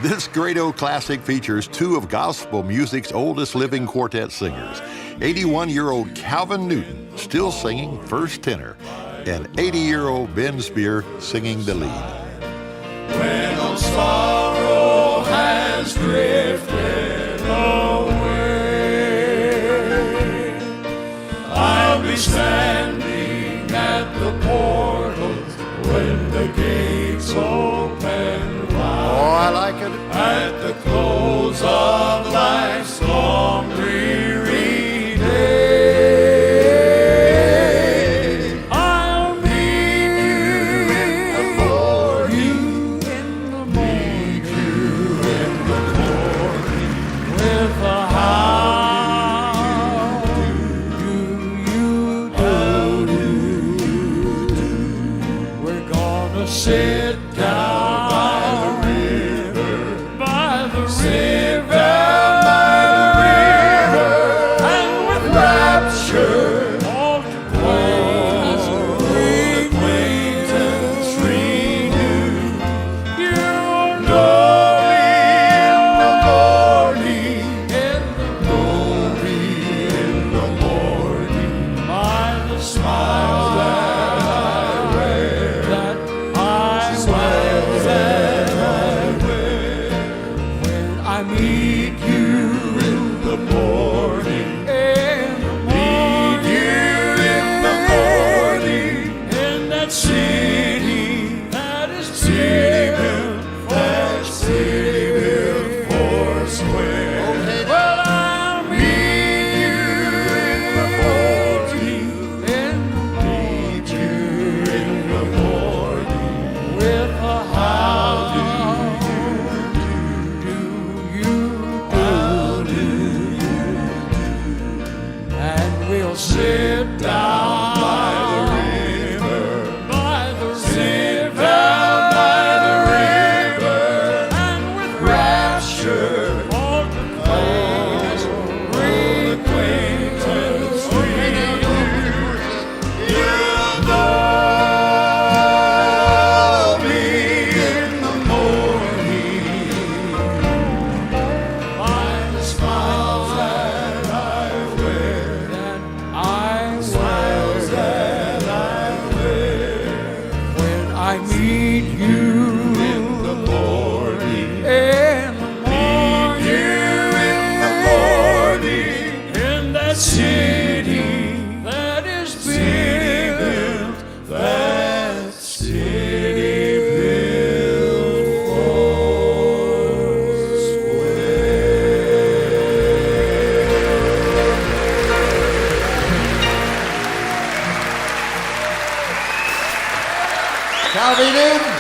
This great old classic features two of gospel music's oldest living quartet singers, 81-year-old Calvin Newton, still singing first tenor, and 80-year-old Ben Spear singing the lead. When all sorrow has drifted away, I'll be standing at the portals when the gates open wide. Oh, I like it. At the close of life's long dreary day, I'll meet you in the morning, meet you in the morning with a how do you do? We're gonna sit down sit down by the river, sit down by the river, and with rapture all the acquaintance renew. You'll know me in the morning by the smiles that I wear. I meet you in the morning, meet you in the morning, in that city that is built, that city built Calvin Newton.